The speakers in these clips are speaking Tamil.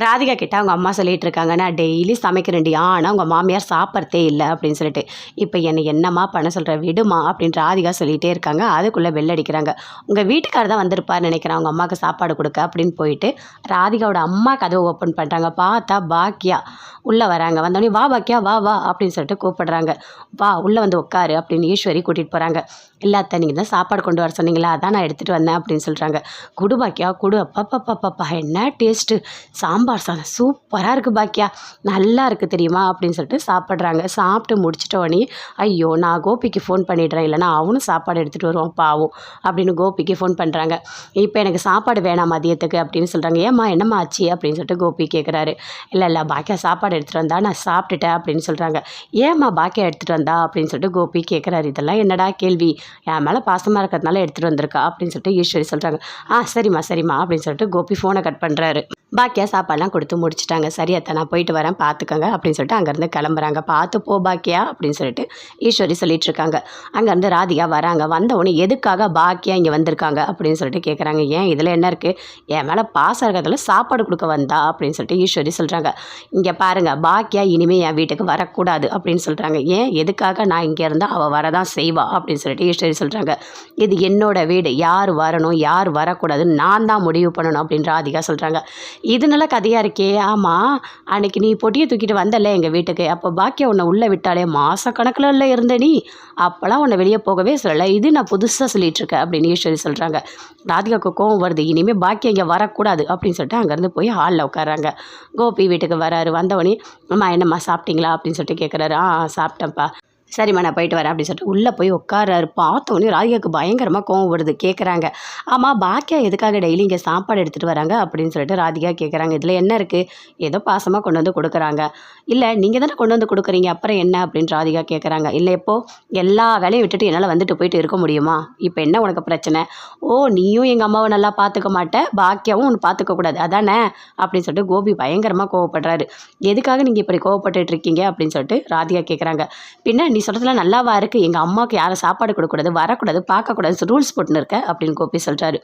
ராதிகா கிட்ட அவங்க அம்மா சொல்லிட்டு இருக்காங்க, நான் டெய்லி சமைக்கிறேன்டி, ஆனால் உங்கள் மாமியார் சாப்பிட்றதே இல்லை அப்படின்னு சொல்லிட்டு. இப்போ என்னை என்னம்மா பண்ண சொல்கிற, விடுமா அப்படின்னு ராதிகா சொல்லிகிட்டே இருக்காங்க. அதுக்குள்ளே பெல் அடிக்கிறாங்க. உங்கள் வீட்டுக்காரர் தான் வந்திருப்பார் நினைக்கிறேன் அவங்க அம்மாவுக்கு சாப்பாடு கொடுக்க அப்படின்னு போயிட்டு ராதிகாவோட அம்மா கதவை ஓப்பன் பண்ணுறாங்க. பார்த்தா பாக்கியா உள்ளே வராங்க. வந்தோடனே வா பாக்கியா வா வா அப்படின்னு சொல்லிட்டு கூப்பிடுறாங்க. வா உள்ளே வந்து உட்காரு அப்படின்னு ஈஸ்வரி கூட்டிகிட்டு போகிறாங்க. இல்லை அத்தை, நீங்கள் தான் சாப்பாடு கொண்டு வர சொன்னீங்களா, அதான் நான் எடுத்துகிட்டு வந்தேன் அப்படின்னு சொல்கிறாங்க. குடு பாக்கியா குடு. அப்பப்பப்பப்பா என்ன டேஸ்ட்டு, சாம்பார் சாதம் சூப்பராக இருக்குது பாக்கியா, நல்லா இருக்குது தெரியுமா அப்படின்னு சொல்லிட்டு சாப்பிட்றாங்க. சாப்பிட்டு முடிச்சிட்டோடனே ஐயோ நான் கோபிக்கு ஃபோன் பண்ணிடுறேன், இல்லைனா அவனும் சாப்பாடு எடுத்துகிட்டு வருவான் பாவம் அப்படின்னு கோபிக்கு ஃபோன் பண்ணுறாங்க. இப்போ எனக்கு சாப்பாடு வேணாம் மதியத்துக்கு அப்படின்னு சொல்கிறாங்க. ஏம்மா என்னம்மா ஆச்சு அப்படின்னு சொல்லிட்டு கோபி கேட்குறாரு. இல்லை பாக்கியா சாப்பாடு எடுத்துகிட்டு வந்தா, நான் சாப்பிட்டுட்டேன் அப்படின்னு சொல்கிறாங்க. ஏம்மா பாக்கியா எடுத்துகிட்டு வந்தா அப்படின்னு சொல்லிட்டு கோபி கேட்குறாரு. இதெல்லாம் என்னடா கேள்வி, என் மேலே பாசமாக இருக்கிறதுனால எடுத்துகிட்டு வந்திருக்கா அப்படின்னு சொல்லிட்டு ஈஸ்வரி சொல்கிறாங்க. சரிம்மா அப்படின்னு சொல்லிட்டு கோபி ஃபோனை கட் பண்ணுறாரு. பாக்கியா சாப்பாடெலாம் கொடுத்து முடிச்சிட்டாங்க. சரி அத்தை, நான் போயிட்டு வரேன் பார்த்துக்கோங்க அப்படின்னு சொல்லிட்டு அங்கேருந்து கிளம்புறாங்க. பார்த்து போ பாக்கியா அப்படின்னு சொல்லிட்டு ஈஸ்வரி சொல்லிட்டுருக்காங்க. அங்கேருந்து ராதிகா வராங்க. வந்தவொடனே எதுக்காக பாக்கியா இங்கே வந்திருக்காங்க அப்படின்னு சொல்லிட்டு கேட்குறாங்க. ஏன் இதில் என்ன இருக்குது, என் மேலே பாசம் இருக்கிறதுல சாப்பாடு கொடுக்க வந்தா அப்படின்னு சொல்லிட்டு ஈஸ்வரி சொல்கிறாங்க. இங்கே பாருங்கள், பாக்கியா இனிமேல் என் வீட்டுக்கு வரக்கூடாது அப்படின்னு சொல்கிறாங்க. ஏன் எதுக்காக, நான் இங்கே இருந்தால் அவள் வரதான் செய்வா அப்படின்னு சொல்லிட்டு ஈஸ்வரி சொல்கிறாங்க. இது என்னோட வீடு, யார் வரணும் யார் வரக்கூடாதுன்னு நான் தான் முடிவு பண்ணணும் அப்படின்னு ராதிகா சொல்கிறாங்க. இது நல்ல கதையாக இருக்கே. ஆமாம், அன்றைக்கி நீ பொட்டியை தூக்கிட்டு வந்தல எங்கள் வீட்டுக்கு, அப்போ பாக்கியா உன்னை உள்ளே விட்டாலே மாதக்கணக்கில் இல்லை இருந்த நீ, அப்போல்லாம் உன்னை வெளியே போகவே சொல்லலை, இது நான் புதுசாக சொல்லிகிட்ருக்கேன் அப்படின்னு ஈஸ்வரி சொல்கிறாங்க. ராதிகாவுக்கு கோவம் வருது. இனிமேல் பாக்கியா இங்கே வரக்கூடாது அப்படின்னு சொல்லிட்டு அங்கேருந்து போய் ஹாலில் உட்காராங்க. கோபி வீட்டுக்கு வராரு. வந்தவொடனே அம்மா என்னம்மா சாப்பிட்டீங்களா அப்படின்னு சொல்லிட்டு கேட்குறாரு. சாப்பிட்டேன்ப்பா. சரிம்மா நான் போயிட்டு வரேன் அப்படின்னு சொல்லிட்டு உள்ளே போய் உட்காராரு. பார்த்தோன்னே ராதிகாவுக்கு பயங்கரமாக கோவம் வருது. கேட்குறாங்க, ஆமாம் பாக்கியா எதுக்காக டெய்லி இங்கே சாப்பாடு எடுத்துகிட்டு வராங்க அப்படின்னு சொல்லிட்டு ராதிகா கேட்குறாங்க. இதில் என்ன இருக்குது, ஏதோ பாசமாக கொண்டு வந்து கொடுக்குறாங்க. இல்லை நீங்கள் தானே கொண்டு வந்து கொடுக்குறீங்க, அப்புறம் என்ன அப்படின்னு ராதிகா கேட்குறாங்க. இல்லை எப்போ எல்லா வேலையும் விட்டுட்டு என்னால் வந்துட்டு போயிட்டு இருக்க முடியுமா, இப்போ என்ன உனக்கு பிரச்சனை, நீயும் எங்கள் அம்மாவை நல்லா பார்த்துக்க மாட்டேன், பாக்கியாவும் ஒன்று பார்த்துக்கக்கூடாது அதானே அப்படின்னு சொல்லிட்டு கோபி பயங்கரமாக கோவப்படுறாரு. எதுக்காக நீங்கள் இப்படி கோவப்பட்டுட்டு இருக்கீங்க அப்படின்னு சொல்லிட்டு ராதிகா கேட்குறாங்க. பின்ன நீ சொல்கிறதுலாம் நல்லாவா இருக்குது, எங்கள் அம்மாவுக்கு யாரும் சாப்பாடு கொடுக்கக்கூடாது, வரக்கூடாது, பார்க்கக்கூடாது ரூல்ஸ் போட்டுன்னு இருக்க அப்படின்னு கோபி சொல்கிறாரு.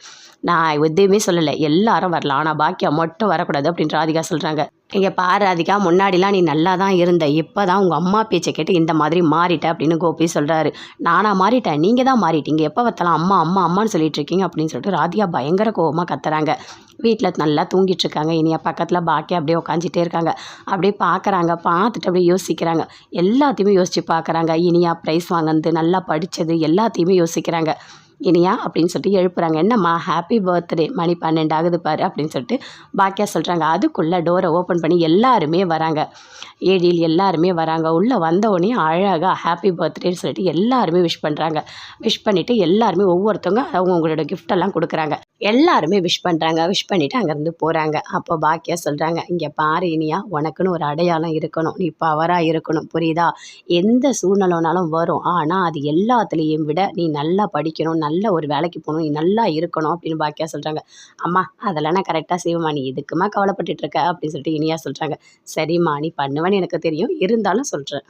நான் எதுவுமே சொல்லலை, எல்லாரும் வரலாம், ஆனால் பாக்கியா மட்டும் வரக்கூடாது அப்படின்னு ராதிகா சொல்கிறாங்க. இங்கே பாரு ராதிகா, முன்னாடிலாம் நீ நல்லா தான் இருந்த, இப்போ தான் உங்கள் அம்மா பேச்சை கேட்டு இந்த மாதிரி மாறிட்ட அப்படின்னு கோபி சொல்கிறாரு. நானாக மாறிட்டேன், நீங்கள் தான் மாறிட்டீங்க, எப்போ பார்த்தாலும் அம்மா அம்மா அம்மான்னு சொல்லிட்டு இருக்கீங்க அப்படின்னு சொல்லிட்டு ராதிகா பயங்கர கோபமாக கத்துறாங்க. வீட்டில் நல்லா தூங்கிட்டுருக்காங்க. இனியா பக்கத்தில் பாக்கியா அப்படியே உட்காந்துட்டே இருக்காங்க. அப்படியே பார்க்குறாங்க. பார்த்துட்டு அப்படியே யோசிக்கிறாங்க. எல்லாத்தையுமே யோசித்து பார்க்குறாங்க. இனியா ப்ரைஸ் வாங்கினது, நல்லா படித்தது எல்லாத்தையுமே யோசிக்கிறாங்க. இனியா அப்படின்னு சொல்லிட்டு எழுப்புறாங்க. என்னம்மா ஹாப்பி பர்த்டே, மணி 12 ஆகுது பாரு அப்படின்னு சொல்லிட்டு பாக்கியா சொல்கிறாங்க. அதுக்குள்ளே டோரை ஓப்பன் பண்ணி எல்லாருமே வராங்க. ஏடியில் எல்லாருமே வராங்க. உள்ளே வந்தோடனே அழகாக ஹாப்பி பர்த்டேன்னு சொல்லிட்டு எல்லாருமே விஷ் பண்ணுறாங்க. விஷ் பண்ணிவிட்டு எல்லாருமே ஒவ்வொருத்தவங்க அவங்களோட கிஃப்டெல்லாம் கொடுக்குறாங்க. எல்லாருமே விஷ் பண்ணுறாங்க. விஷ் பண்ணிவிட்டு அங்கேருந்து போகிறாங்க. அப்போ பாக்கியா சொல்கிறாங்க, இங்கே பாரு இனியா, உனக்குன்னு ஒரு அடையாளம் இருக்கணும், நீ பவராக இருக்கணும், புரியுதா, எந்த சூழ்நிலைனாலும் வரும், ஆனால் அது எல்லாத்துலேயும் விட நீ நல்லா படிக்கணும், நல்ல ஒரு வேலைக்கு போகணும், நீ நல்லா இருக்கணும் அப்படின்னு பாக்கியா சொல்கிறாங்க. அம்மா அதெல்லாம் நான் கரெக்டாக செய்வேம்மா, நீ எதுக்குமா கவலைப்பட்டுட்டு இருக்க அப்படின்னு சொல்லிட்டு இனியா சொல்கிறாங்க. சரிம்மா நீ பண்ணுவேன்னு எனக்கு தெரியும், இருந்தாலும் சொல்கிறேன்.